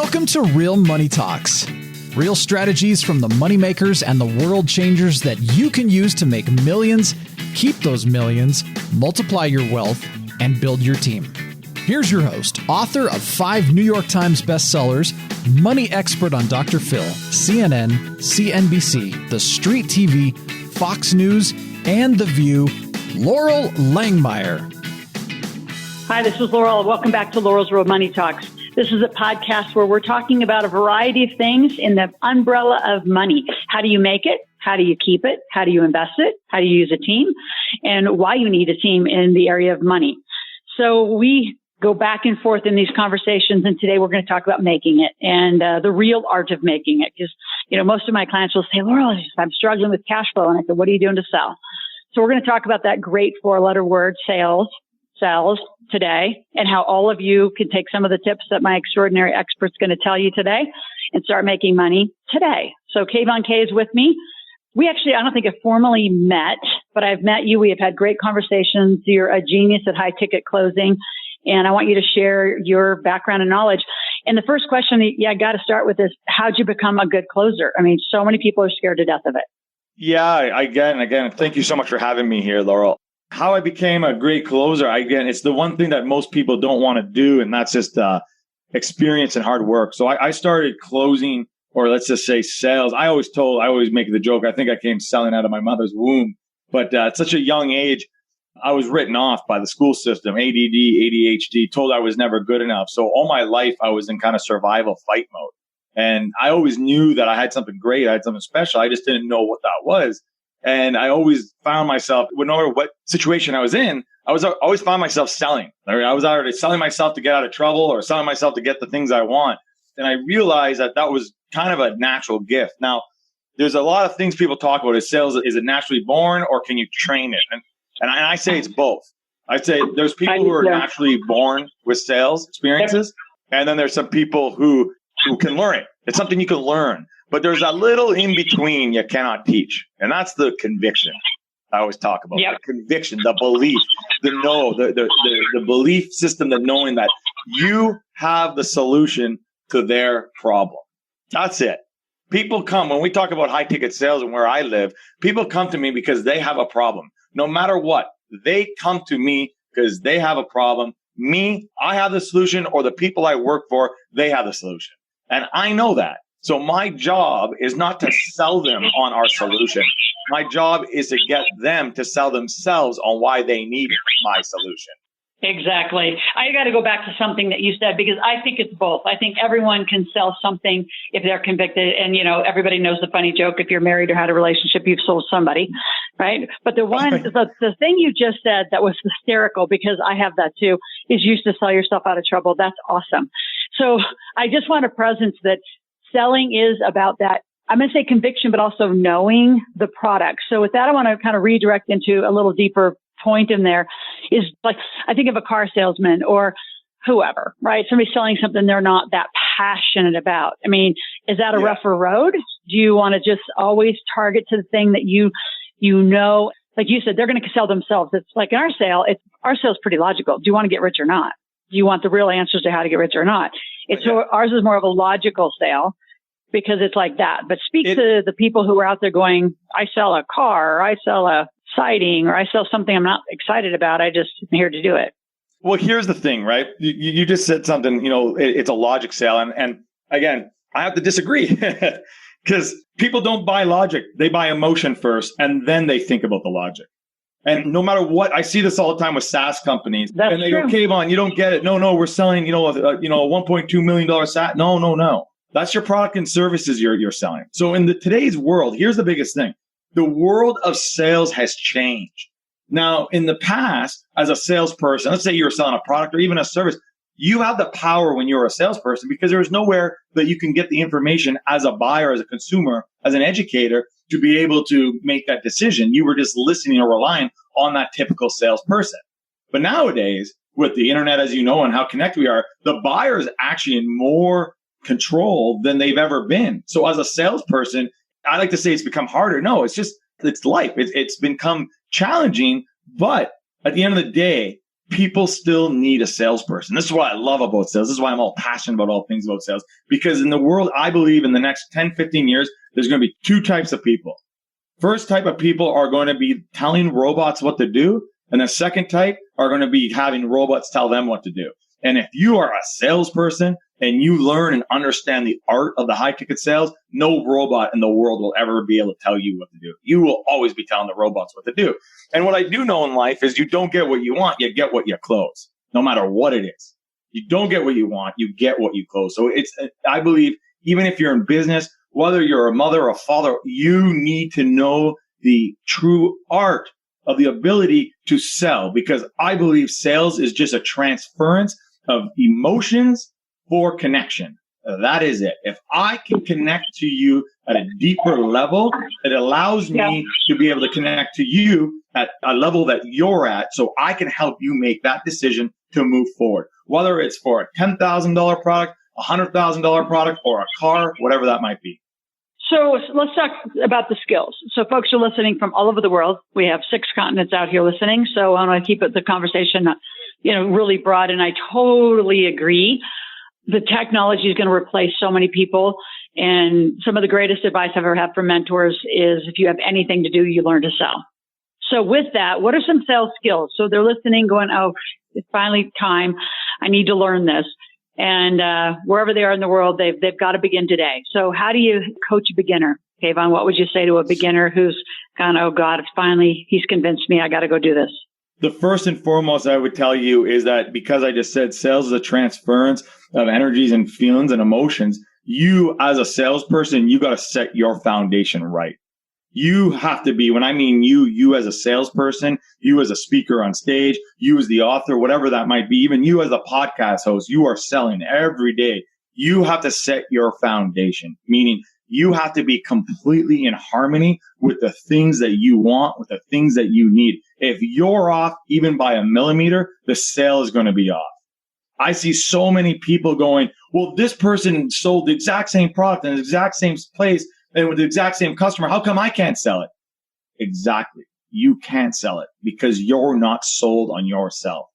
Welcome to Real Money Talks. Real strategies from the moneymakers and the world changers that you can use to make millions, keep those millions, multiply your wealth, and build your team. Here's your host, author of 5 New York Times bestsellers, money expert on Dr. Phil, CNN, CNBC, The Street TV, Fox News, and The View, Laurel Langmeyer. Hi, this is Laurel. Welcome back to Laurel's Real Money Talks. This is a podcast where we're talking about a variety of things in the umbrella of money. How do you make it? How do you keep it? How do you invest it? How do you use a team? And why you need a team in the area of money. So we go back and forth in these conversations, and today we're going to talk about making it and the real art of making it. Because, most of my clients will say, Laurel, I'm struggling with cash flow. And I said, what are you doing to sell? So we're going to talk about that great 4-letter word, sales today, and how all of you can take some of the tips that my extraordinary expert's going to tell you today and start making money today. So Kayvon Kay is with me. We actually, I don't think have formally met, but I've met you. We have had great conversations. You're a genius at high ticket closing, and I want you to share your background and knowledge. And the first question I got to start with is, how'd you become a good closer? I mean, so many people are scared to death of it. Yeah, again, thank you so much for having me here, Laurel. How I became a great closer, it's the one thing that most people don't want to do, and that's just experience and hard work. So I started closing, or let's just say sales. I always make the joke, I think I came selling out of my mother's womb. But at such a young age, I was written off by the school system, ADD, ADHD, told I was never good enough. So all my life, I was in kind of survival fight mode. And I always knew that I had something great, I had something special. I just didn't know what that was. And I always found myself, no matter what situation I was in, I always found myself selling. I was either selling myself to get out of trouble or selling myself to get the things I want. And I realized that was kind of a natural gift. Now, there's a lot of things people talk about. Is sales, is it naturally born or can you train it? And I say it's both. I say there's people who are naturally born with sales experiences. And then there's some people who can learn it. It's something you can learn. But there's a little in between you cannot teach. And that's the conviction I always talk about. Yep. The conviction, the belief, the belief system, the knowing that you have the solution to their problem. That's it. People come, when we talk about high ticket sales and where I live, people come to me because they have a problem. No matter what, they come to me because they have a problem. Me, I have the solution, or the people I work for, they have the solution. And I know that. So my job is not to sell them on our solution. My job is to get them to sell themselves on why they need my solution. Exactly. I got to go back to something that you said, because I think it's both. I think everyone can sell something if they're convicted. And, everybody knows the funny joke. If you're married or had a relationship, you've sold somebody, right? But the thing you just said that was hysterical, because I have that too, is used to sell yourself out of trouble. That's awesome. So I just want to presence that selling is about that. I'm going to say conviction, but also knowing the product. So with that, I want to kind of redirect into a little deeper point in there is, like, I think of a car salesman or whoever, right? Somebody selling something they're not that passionate about. I mean, is that a rougher road? Do you want to just always target to the thing that like you said, they're going to sell themselves. It's like in our sale's pretty logical. Do you want to get rich or not? Do you want the real answers to how to get rich or not? Ours is more of a logical sale, because it's like that. But speak to the people who are out there going, I sell a car, or I sell a siding, or I sell something I'm not excited about. I just am here to do it. Well, here's the thing, right? You just said something, it's a logic sale. And again, I have to disagree because people don't buy logic. They buy emotion first, and then they think about the logic. And no matter what, I see this all the time with SaaS companies. That's and they true. go, Kayvon, you don't get it. No, we're selling, a $1.2 million SaaS. No. That's your product and services you're selling. So in today's world, here's the biggest thing. The world of sales has changed. Now, in the past, as a salesperson, let's say you were selling a product or even a service, you have the power when you're a salesperson, because there is nowhere that you can get the information as a buyer, as a consumer, as an educator to be able to make that decision. You were just listening or relying on that typical salesperson. But nowadays, with the internet, as you know, and how connected we are, the buyer is actually in more control than they've ever been. So as a salesperson, I like to say it's become harder. No, it's life. It's become challenging. But at the end of the day, people still need a salesperson. This is what I love about sales. This is why I'm all passionate about all things about sales. Because in the world, I believe in the next 10, 15 years, there's going to be two types of people. First type of people are going to be telling robots what to do. And the second type are going to be having robots tell them what to do. And if you are a salesperson and you learn and understand the art of the high ticket sales, no robot in the world will ever be able to tell you what to do. You will always be telling the robots what to do. And what I do know in life is you don't get what you want, you get what you close, no matter what it is. You don't get what you want, you get what you close. So I believe even if you're in business, whether you're a mother or a father, you need to know the true art of the ability to sell, because I believe sales is just a transference of emotions for connection. That is it. If I can connect to you at a deeper level, it allows me to be able to connect to you at a level that you're at, so I can help you make that decision to move forward. Whether it's for a $10,000 product, a $100,000 product, or a car, whatever that might be. So let's talk about the skills. So folks are listening from all over the world. We have 6 continents out here listening. So I want to keep the conversation, really broad. And I totally agree. The technology is going to replace so many people. And some of the greatest advice I've ever had from mentors is if you have anything to do, you learn to sell. So with that, what are some sales skills? So they're listening going, oh, it's finally time. I need to learn this. And wherever they are in the world, they've got to begin today. So how do you coach a beginner? Kayvon, what would you say to a beginner who's gone, oh God, he's convinced me I got to go do this? The first and foremost I would tell you is that, because I just said sales is a transference of energies and feelings and emotions, you as a salesperson, you got to set your foundation right. You have to be, when I mean you as a salesperson, you as a speaker on stage, you as the author, whatever that might be, even you as a podcast host, you are selling every day. You have to set your foundation, meaning you have to be completely in harmony with the things that you want, with the things that you need. If you're off even by a millimeter, the sale is going to be off. I see so many people going, well, this person sold the exact same product in the exact same place and with the exact same customer. How come I can't sell it? Exactly. You can't sell it because you're not sold on yourself.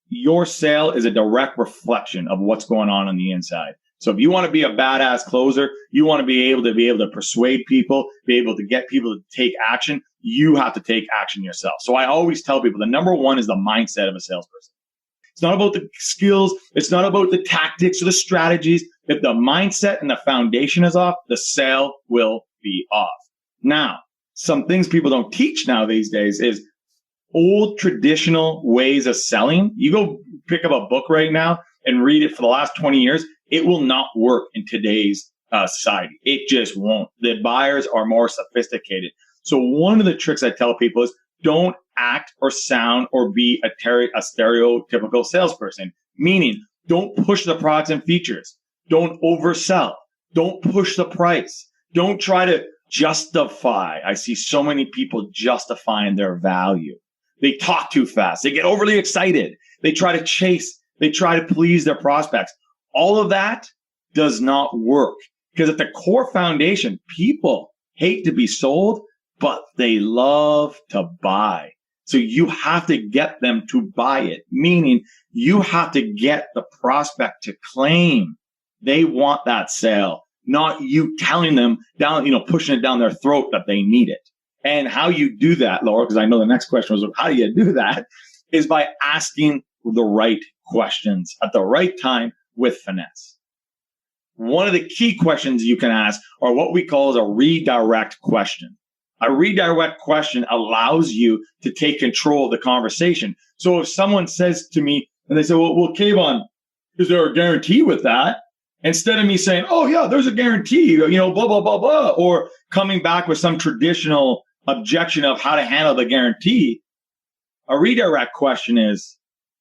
Your sale is a direct reflection of what's going on the inside. So if you want to be a badass closer, you want to be able to persuade people, be able to get people to take action, you have to take action yourself. So I always tell people the number one is the mindset of a salesperson. It's not about the skills. It's not about the tactics or the strategies. If the mindset and the foundation is off, the sale will be off. Now, some things people don't teach now these days is old traditional ways of selling. You go pick up a book right now and read it for the last 20 years. It will not work in today's society. It just won't. The buyers are more sophisticated. So one of the tricks I tell people is don't act or sound or be a stereotypical salesperson, meaning don't push the products and features. Don't oversell. Don't push the price. Don't try to justify. I see so many people justifying their value. They talk too fast. They get overly excited. They try to chase. They try to please their prospects. All of that does not work because at the core foundation, people hate to be sold, but they love to buy. So you have to get them to buy it, meaning you have to get the prospect to claim they want that sale, not you telling them down, pushing it down their throat that they need it. And how you do that, Laura, because I know the next question was, how do you do that? Is by asking the right questions at the right time with finesse. One of the key questions you can ask are what we call as a redirect question. A redirect question allows you to take control of the conversation. So if someone says to me, and they say, well, Kayvon, is there a guarantee with that? Instead of me saying, oh yeah, there's a guarantee, blah, blah, blah, blah, or coming back with some traditional objection of how to handle the guarantee, a redirect question is,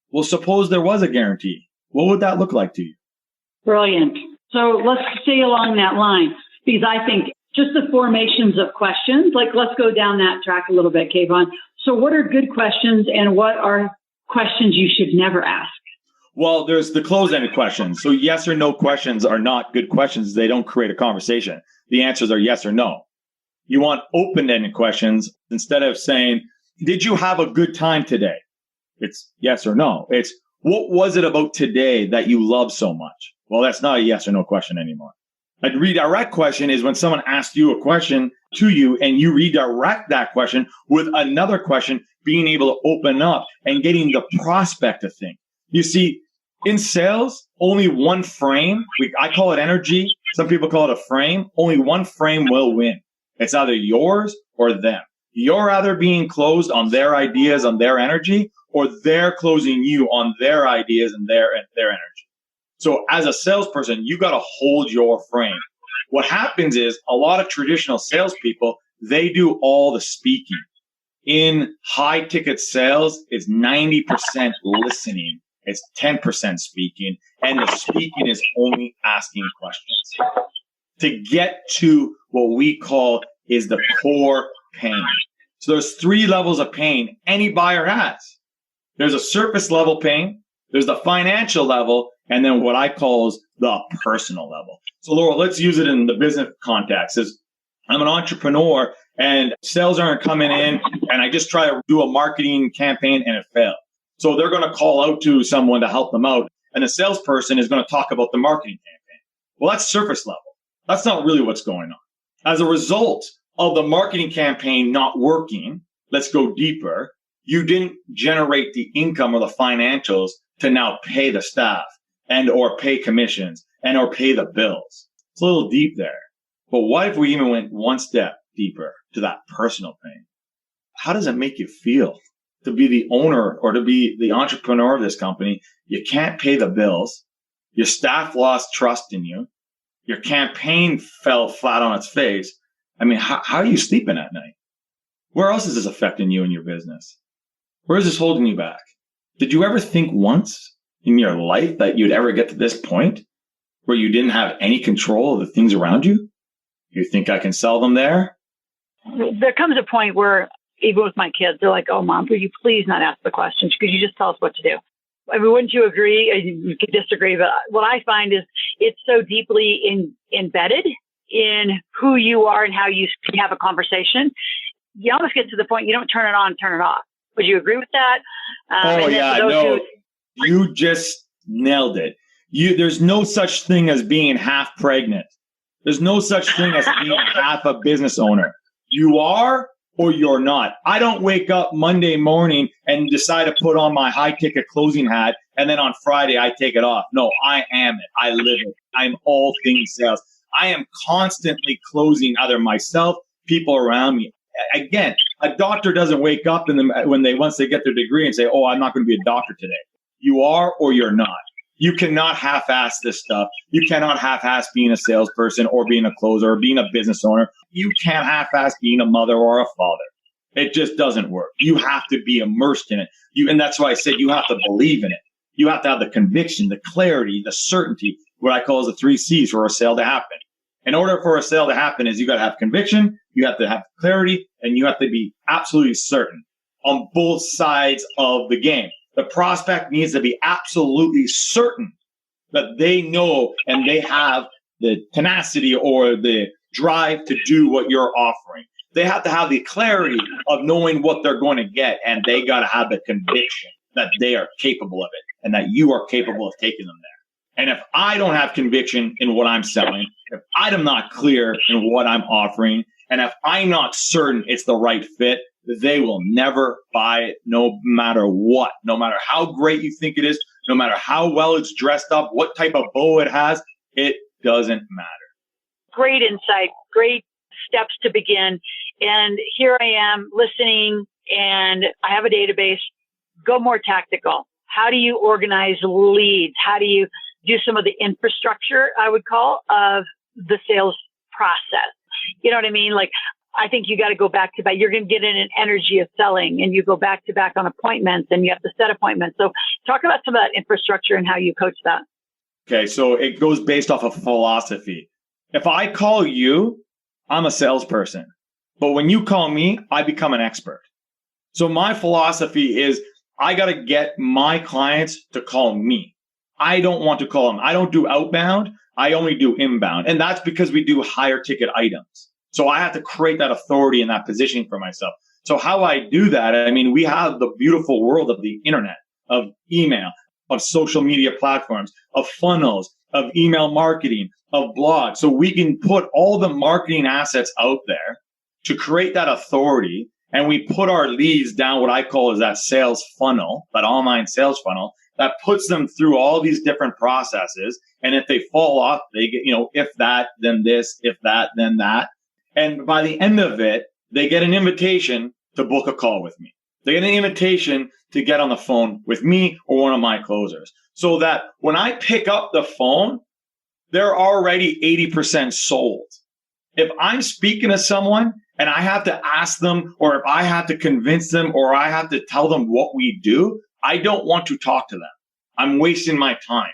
well, suppose there was a guarantee. What would that look like to you? Brilliant. So let's stay along that line, because I think just the formations of questions, let's go down that track a little bit, Kayvon. So what are good questions and what are questions you should never ask? Well, there's the closed-ended questions. So yes or no questions are not good questions. They don't create a conversation. The answers are yes or no. You want open-ended questions instead of saying, did you have a good time today? It's yes or no. It's what was it about today that you love so much? Well, that's not a yes or no question anymore. A redirect question is when someone asks you a question to you and you redirect that question with another question, being able to open up and getting the prospect to think. You see, in sales, only one frame, I call it energy. Some people call it a frame. Only one frame will win. It's either yours or them. You're either being closed on their ideas, on their energy, or they're closing you on their ideas and their energy. So as a salesperson, you got to hold your frame. What happens is a lot of traditional salespeople, they do all the speaking. In high ticket sales, it's 90% listening. It's 10% speaking. And the speaking is only asking questions. To get to what we call is the core pain. So there's 3 levels of pain any buyer has. There's a surface level pain. There's the financial level. And then what I call is the personal level. So Laura, let's use it in the business context. I'm an entrepreneur and sales aren't coming in and I just try to do a marketing campaign and it failed. So they're going to call out to someone to help them out. And the salesperson is going to talk about the marketing campaign. Well, that's surface level. That's not really what's going on. As a result of the marketing campaign not working, let's go deeper. You didn't generate the income or the financials to now pay the staff and or pay commissions and or pay the bills. It's a little deep there. But what if we even went one step deeper to that personal pain? How does it make you feel to be the owner or to be the entrepreneur of this company? You can't pay the bills. Your staff lost trust in you. Your campaign fell flat on its face. I mean, how are you sleeping at night? Where else is this affecting you and your business? Where is this holding you back? Did you ever think once in your life that you'd ever get to this point where you didn't have any control of the things around you? You think I can sell them there? There comes a point where, even with my kids, they're like, oh, Mom, would you please not ask the questions? Could you just tell us what to do? I mean, wouldn't you agree? You could disagree, but what I find is it's so deeply embedded in who you are and how you have a conversation. You almost get to the point you don't turn it on, turn it off. Would you agree with that? You just nailed it. There's no such thing as being half pregnant. There's no such thing as being half a business owner. You are or you're not. I don't wake up Monday morning and decide to put on my high ticket closing hat and then on Friday I take it off. No, I am it. I live it. I'm all things sales. I am constantly closing either myself, people around me. Again, a doctor doesn't wake up once they get their degree and say, oh, I'm not going to be a doctor today. You are or you're not. You cannot half-ass this stuff. You cannot half-ass being a salesperson or being a closer or being a business owner. You can't half-ass being a mother or a father. It just doesn't work. You have to be immersed in it. And that's why I said you have to believe in it. You have to have the conviction, the clarity, the certainty, what I call the 3 C's for a sale to happen. In order for a sale to happen is you got to have conviction, you have to have clarity, and you have to be absolutely certain on both sides of the game. The prospect needs to be absolutely certain that they know and they have the tenacity or the drive to do what you're offering. They have to have the clarity of knowing what they're going to get, and they got to have the conviction that they are capable of it and that you are capable of taking them there. And if I don't have conviction in what I'm selling, if I'm not clear in what I'm offering, and if I'm not certain it's the right fit, they will never buy it no matter what, no matter how great you think it is, no matter how well it's dressed up, what type of bow it has, it doesn't matter. Great insight, great steps to begin. And here I am listening and I have a database. Go more tactical. How do you organize leads? How do you do some of the infrastructure, I would call, of the sales process? You know what I mean? Like, I think you got to go back to back. You're going to get in an energy of selling and you go back to back on appointments and you have to set appointments. So talk about some of that infrastructure and how you coach that. Okay. So it goes based off of philosophy. If I call you, I'm a salesperson, but when you call me, I become an expert. So my philosophy is I got to get my clients to call me. I don't want to call them. I don't do outbound. I only do inbound. And that's because we do higher ticket items. So I have to create that authority and that positioning for myself. So how I do that, I mean, we have the beautiful world of the internet, of email, of social media platforms, of funnels, of email marketing, of blogs. So we can put all the marketing assets out there to create that authority. And we put our leads down what I call is that sales funnel, that online sales funnel that puts them through all these different processes. And if they fall off, they get, if that, then this, if that, then that. And by the end of it, they get an invitation to book a call with me. They get an invitation to get on the phone with me or one of my closers. So that when I pick up the phone, they're already 80% sold. If I'm speaking to someone and I have to ask them, or if I have to convince them, or I have to tell them what we do, I don't want to talk to them. I'm wasting my time,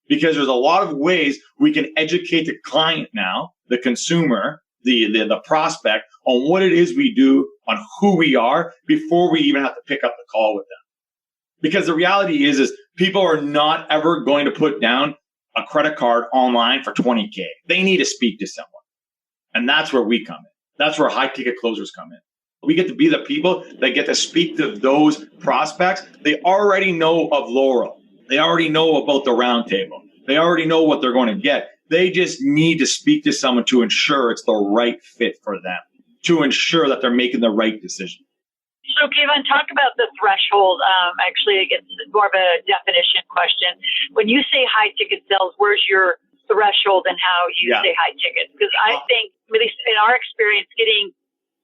because there's a lot of ways we can educate the client now, the consumer, the prospect, on what it is we do, on who we are, before we even have to pick up the call with them. Because the reality is people are not ever going to put down a credit card online for $20K. They need to speak to someone. And that's where we come in. That's where high ticket closers come in. We get to be the people that get to speak to those prospects. They already know of Laurel. They already know about the round table. They already know what they're going to get. They just need to speak to someone to ensure it's the right fit for them, to ensure that they're making the right decision. So, Kayvon, talk about the threshold. Actually, it's more of a definition question. When you say high ticket sales, where's your threshold and how you say high ticket? Because I think, at least in our experience, getting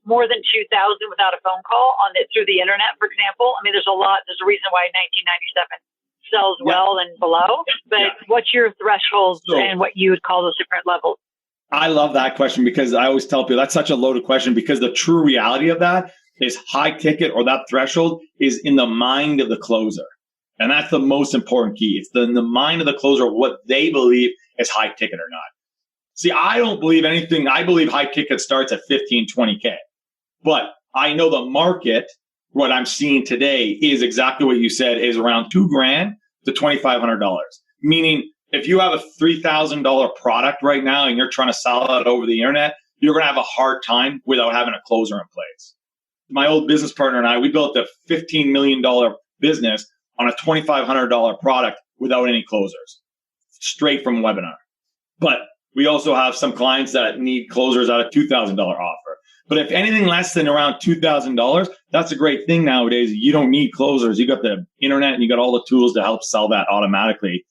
more than 2,000 without a phone call through the internet, for example. I mean, there's a reason why 1997 sells well and below. But what's your threshold and what you would call those different levels? I love that question, because I always tell people that's such a loaded question, because the true reality of that is high ticket, or that threshold, is in the mind of the closer. And that's the most important key. It's in the mind of the closer, what they believe is high ticket or not. See, I don't believe anything. I believe high ticket starts at 15, 20K. But I know the market, what I'm seeing today, is exactly what you said, is around $2,000 to $2,500. Meaning, if you have a $3,000 product right now and you're trying to sell it over the internet, you're going to have a hard time without having a closer in place. My old business partner and I, we built a $15 million business on a $2,500 product without any closers, straight from webinar. But we also have some clients that need closers at a $2,000 offer. But if anything less than around $2,000, that's a great thing nowadays. You don't need closers. You got the internet and you got all the tools to help sell that automatically,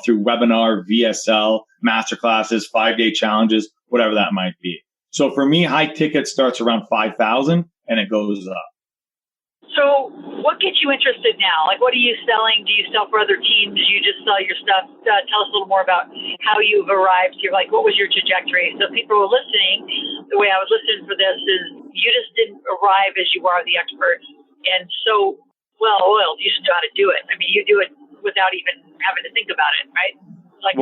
through webinar, VSL, masterclasses, 5-day challenges, whatever that might be. So for me, high ticket starts around 5,000 and it goes up. So what gets you interested now? Like, what are you selling? Do you sell for other teams? Do you just sell your stuff? Tell us a little more about how you've arrived here. Like, what was your trajectory? So people who are listening, the way I was listening for this is you just didn't arrive as you are the expert. And so well-oiled, you just know how to do it. I mean, you do it without even having to think about it, right? Like,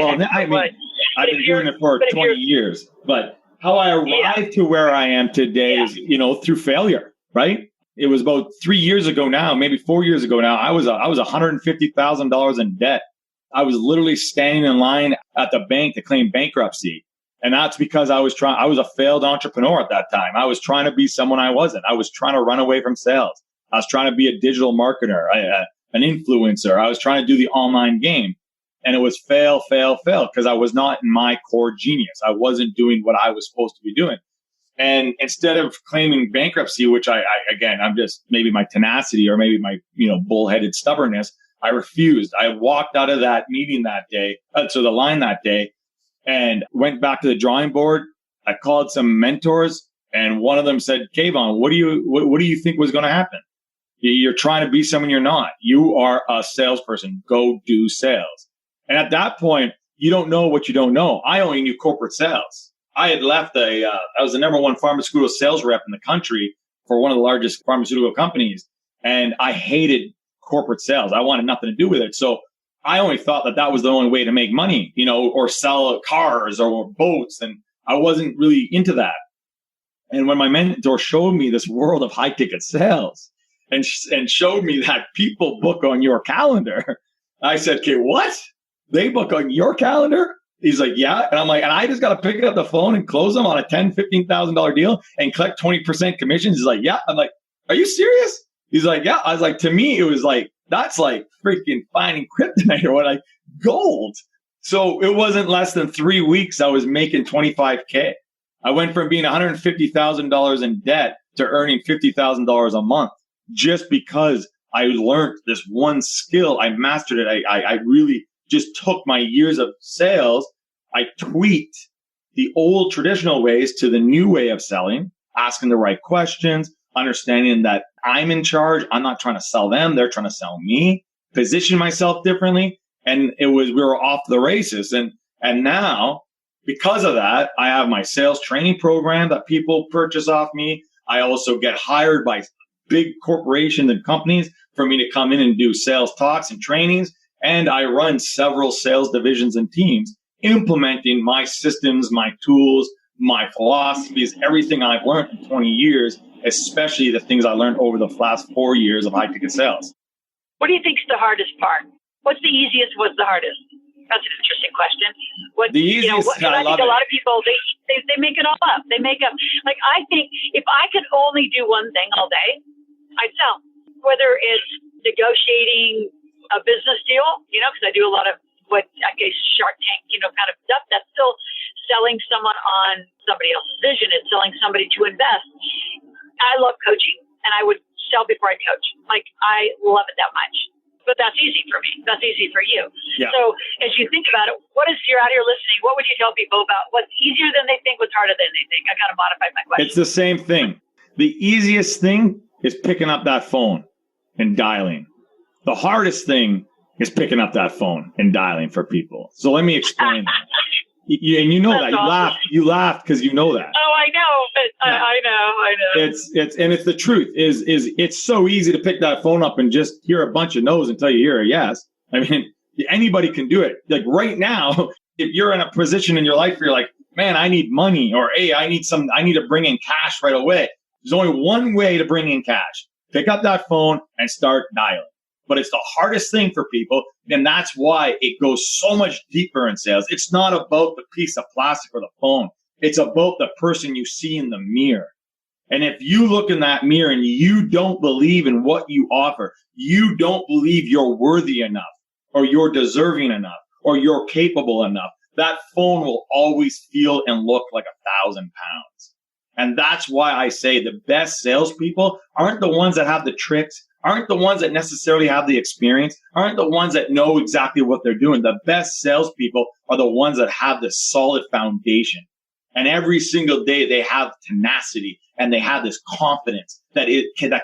I've been doing it for 20 years. But how I arrived to where I am today is, through failure, right? It was about 3 years ago now, maybe 4 years ago now. I was $150,000 in debt. I was literally standing in line at the bank to claim bankruptcy. And that's because I was a failed entrepreneur at that time. I was trying to be someone I wasn't. I was trying to run away from sales. I was trying to be a digital marketer, an influencer. I was trying to do the online game. And it was fail, because I was not in my core genius. I wasn't doing what I was supposed to be doing. And instead of claiming bankruptcy, which I'm just maybe my tenacity or maybe my, bullheaded stubbornness, I refused. I walked out of that meeting that day, the line that day, and went back to the drawing board. I called some mentors, and one of them said, Kayvon, what do you think was going to happen? You're trying to be someone you're not. You are a salesperson. Go do sales. And at that point, you don't know what you don't know. I only knew corporate sales. I had left I was the number one pharmaceutical sales rep in the country for one of the largest pharmaceutical companies. And I hated corporate sales. I wanted nothing to do with it. So I only thought that was the only way to make money, or sell cars or boats. And I wasn't really into that. And when my mentor showed me this world of high ticket sales and showed me that people book on your calendar, I said, okay, what? They book on your calendar? He's like, yeah. And I'm like, and I just got to pick up the phone and close them on a $10,000, $15,000 deal and collect 20% commissions. He's like, yeah. I'm like, Are you serious? He's like, yeah. I was like, to me, it was like, that's like freaking finding kryptonite or what, like gold. So it wasn't less than 3 weeks I was making $25K. I went from being $150,000 in debt to earning $50,000 a month just because I learned this one skill. I mastered it. I really just took my years of sales. I tweaked the old traditional ways to the new way of selling, asking the right questions, understanding that I'm in charge. I'm not trying to sell them. They're trying to sell me, position myself differently. And we were off the races. And now, because of that, I have my sales training program that people purchase off me. I also get hired by big corporations and companies for me to come in and do sales talks and trainings. And I run several sales divisions and teams, implementing my systems, my tools, my philosophies, everything I've learned in 20 years, especially the things I learned over the last 4 years of high-ticket sales. What do you think is the hardest part? What's the easiest? What's the hardest? That's an interesting question. The easiest, I think a lot of people, they make it all up. They make up. Like, I think if I could only do one thing all day, I'd sell. Whether it's negotiating a business deal, because I do a lot of what I guess Shark Tank, kind of stuff. That's still selling someone on somebody else's vision. It's selling somebody to invest. I love coaching, and I would sell before I coach. Like, I love it that much. But that's easy for me. That's easy for you. Yeah. So as you think about it, you're out here listening, what would you tell people about what's easier than they think, what's harder than they think? I got to modify my question. It's the same thing. The easiest thing is picking up that phone and dialing. The hardest thing is picking up that phone and dialing for people. So let me explain that. And you know that. Awesome. You laughed because you know that. Oh, I know. I know. It's the truth. It's so easy to pick that phone up and just hear a bunch of no's until you hear a yes. I mean, anybody can do it. Like right now, if you're in a position in your life where you're like, man, I need money, or hey, I need to bring in cash right away. There's only one way to bring in cash. Pick up that phone and start dialing. But it's the hardest thing for people. And that's why it goes so much deeper in sales. It's not about the piece of plastic or the phone. It's about the person you see in the mirror. And if you look in that mirror and you don't believe in what you offer, you don't believe you're worthy enough, or you're deserving enough, or you're capable enough, that phone will always feel and look like 1,000 pounds. And that's why I say the best salespeople aren't the ones that have the tricks, aren't the ones that necessarily have the experience, aren't the ones that know exactly what they're doing. The best salespeople are the ones that have this solid foundation. And every single day they have tenacity and they have this confidence that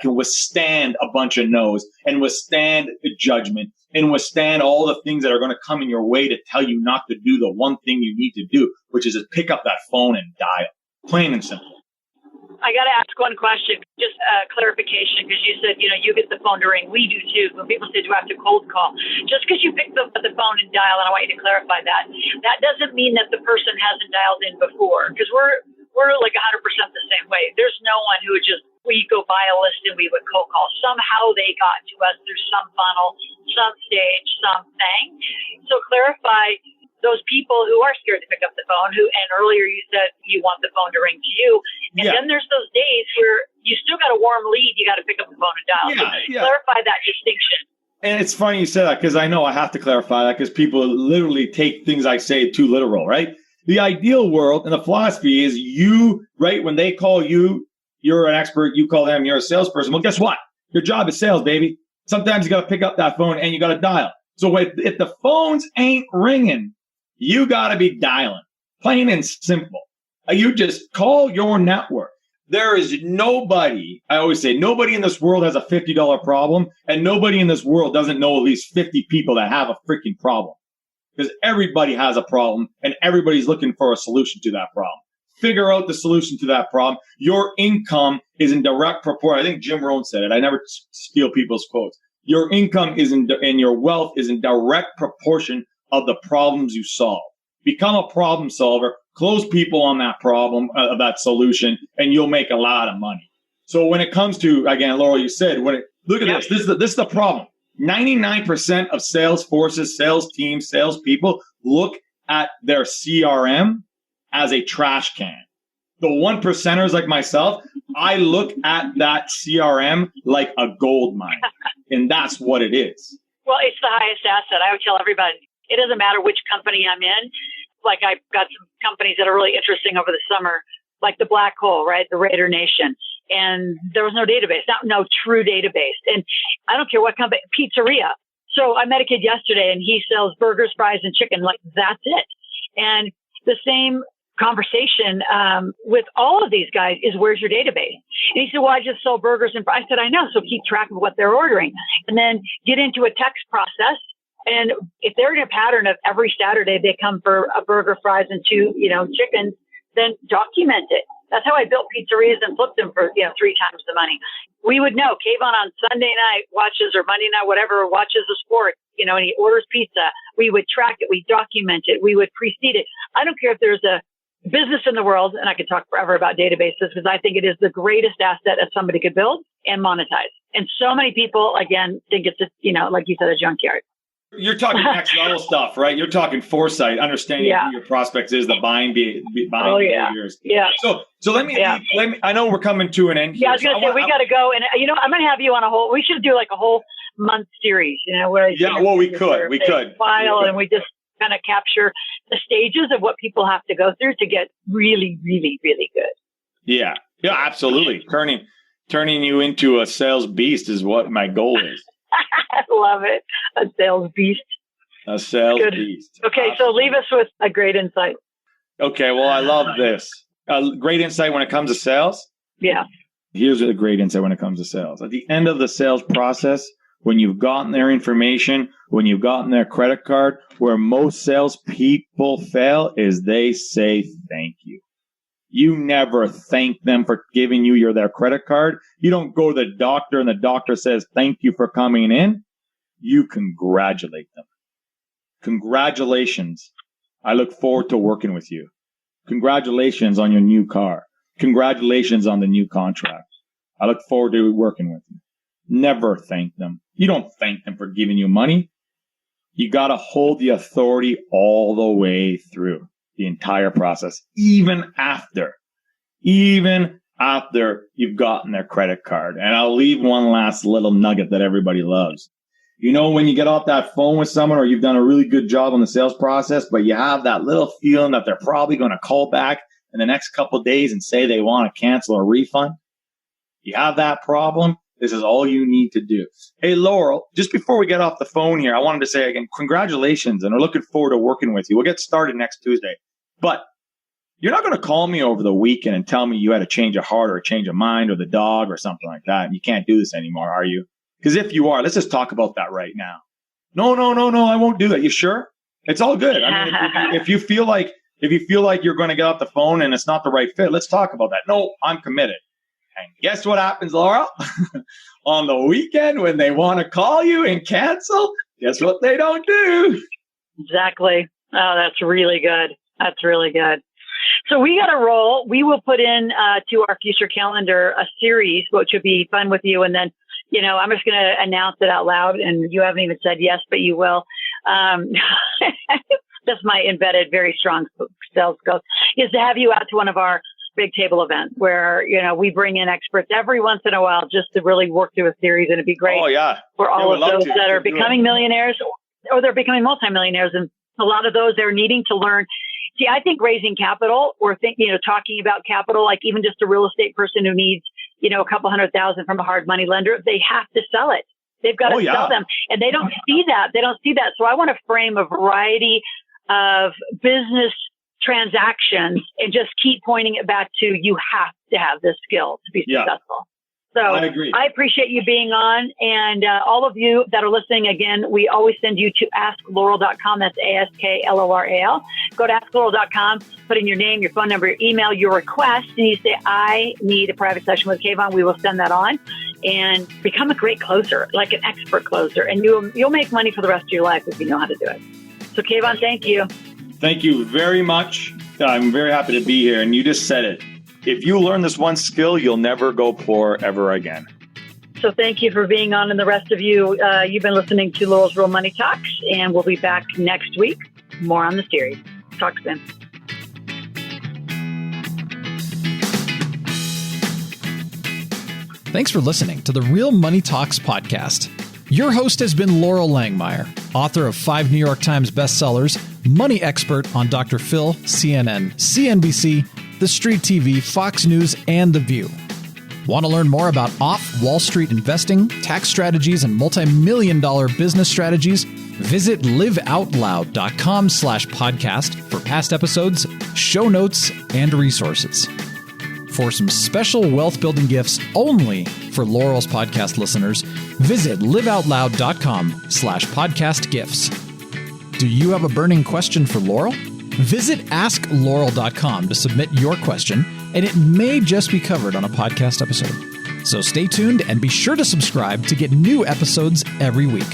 can withstand a bunch of no's and withstand judgment and withstand all the things that are going to come in your way to tell you not to do the one thing you need to do, which is to pick up that phone and dial. Plain and simple. I got to ask one question, just clarification, because you said, you get the phone to ring. We do too. When people say, do I have to cold call? Just because you pick up the phone and dial, and I want you to clarify that, that doesn't mean that the person hasn't dialed in before, because we're like 100% the same way. There's no one who would we go buy a list and we would cold call. Somehow they got to us through some funnel, some stage, something. So clarify those people who are scared to pick up the phone, and earlier you said you want the phone to ring to you. And then there's those days where you still got a warm lead, you got to pick up the phone and dial. Clarify that distinction. And it's funny you say that, because I know I have to clarify that, because people literally take things I say too literal, right? The ideal world and the philosophy is when they call you, you're an expert, you call them, you're a salesperson. Well, guess what? Your job is sales, baby. Sometimes you got to pick up that phone and you got to dial. So if the phones ain't ringing, you got to be dialing. Plain and simple. You just call your network. There is nobody, I always say, nobody in this world has a $50 problem, and nobody in this world doesn't know at least 50 people that have a freaking problem. Because everybody has a problem, and everybody's looking for a solution to that problem. Figure out the solution to that problem. Your income is in direct proportion. I think Jim Rohn said it. I never steal people's quotes. Your income and your wealth is in direct proportion of the problems you solve. Become a problem solver, close people on that problem, that solution, and you'll make a lot of money. So when it comes to, again, Laurel, you said, look at this. This is the problem. 99% of sales forces, sales teams, sales people look at their CRM as a trash can. the one percenters like myself, I look at that CRM like a gold mine, and that's what it is. Well, it's the highest asset. I would tell everybody, it doesn't matter which company I'm in. Like I've got some companies that are really interesting over the summer, like the Black Hole, right? The Raider Nation. And there was no database, no true database. And I don't care what company, pizzeria. So I met a kid yesterday and he sells burgers, fries, and chicken. Like that's it. And the same conversation with all of these guys is, where's your database? And he said, well, I just sell burgers and fries. I said, I know. So keep track of what they're ordering and then get into a text process. And if they're in a pattern of every Saturday, they come for a burger, fries, and 2, chickens, then document it. That's how I built pizzerias and flipped them for, 3 times the money. We would know Kayvon on Sunday night watches, or Monday night, whatever, watches the sport, and he orders pizza. We would track it. We document it. We would precede it. I don't care if there's a business in the world, and I could talk forever about databases because I think it is the greatest asset that somebody could build and monetize. And so many people, again, think it's, like you said, a junkyard. You're talking next level stuff, right? You're talking foresight, understanding who your prospects is, the buying behaviors. Yeah. So let me. I know we're coming to an end here. Yeah, I was going to say we got to go, and I'm going to have you on a whole. We should do like a whole month series, where we could file, and we just kind of capture the stages of what people have to go through to get really, really, really good. Yeah, absolutely. Turning you into a sales beast is what my goal is. I love it. A sales beast. A sales beast. Okay, so leave us with a great insight. Okay, well, I love this. A great insight when it comes to sales? Yeah. Here's a great insight when it comes to sales. At the end of the sales process, when you've gotten their information, when you've gotten their credit card, where most sales people fail is they say thank you. You never thank them for giving you their credit card. You don't go to the doctor and the doctor says, thank you for coming in. You congratulate them. Congratulations. I look forward to working with you. Congratulations on your new car. Congratulations on the new contract. I look forward to working with you. Never thank them. You don't thank them for giving you money. You got to hold the authority all the way through the entire process, even after you've gotten their credit card. And I'll leave one last little nugget that everybody loves. When you get off that phone with someone or you've done a really good job on the sales process, but you have that little feeling that they're probably going to call back in the next couple of days and say they want to cancel or refund. You have that problem. This is all you need to do. Hey, Laurel, just before we get off the phone here, I wanted to say again, congratulations, and we're looking forward to working with you. We'll get started next Tuesday. But you're not going to call me over the weekend and tell me you had a change of heart or a change of mind or the dog or something like that. You can't do this anymore, are you? Because if you are, let's just talk about that right now. No, I won't do that. You sure? It's all good. I mean, if you feel like you're going to get off the phone and it's not the right fit, let's talk about that. No, I'm committed. And guess what happens, Laura? On the weekend when they want to call you and cancel, guess what they don't do? Exactly. Oh, that's really good. That's really good. So we got to roll. We will put in to our future calendar a series, which would be fun with you. And then, I'm just going to announce it out loud. And you haven't even said yes, but you will. That's my embedded, very strong sales skills, is to have you out to one of our big table event where, we bring in experts every once in a while just to really work through a series. And it'd be great for all of those that are becoming millionaires or they're becoming multimillionaires. And a lot of those, they're needing to learn. See, I think raising capital or talking about capital, like even just a real estate person who needs, a couple $100,000 from a hard money lender, they have to sell it. They've got to sell them. And they don't see that. So I want to frame a variety of business transactions and just keep pointing it back to, you have to have this skill to be successful. So I agree. I appreciate you being on. And all of you that are listening, again, we always send you to asklaurel.com. That's ASKLORAL. Go to asklaurel.com, put in your name, your phone number, your email, your request, and you say, I need a private session with Kayvon. We will send that on and become a great closer, like an expert closer. And you'll make money for the rest of your life if you know how to do it. So Kayvon, thank you. Thank you very much. I'm very happy to be here. And you just said it. If you learn this one skill, you'll never go poor ever again. So thank you for being on. And the rest of you, you've been listening to Laurel's Real Money Talks. And we'll be back next week. More on the series. Talk soon. Thanks for listening to the Real Money Talks podcast. Your host has been Laurel Langmeyer, author of 5 New York Times bestsellers, money expert on Dr. Phil, CNN, CNBC, The Street TV, Fox News, and The View. Want to learn more about off-Wall Street investing, tax strategies, and multi-million-dollar business strategies? Visit liveoutloud.com/podcast for past episodes, show notes, and resources. For some special wealth-building gifts only for Laurel's podcast listeners, visit liveoutloud.com/podcast gifts. Do you have a burning question for Laurel? Visit asklaurel.com to submit your question, and it may just be covered on a podcast episode. So stay tuned and be sure to subscribe to get new episodes every week.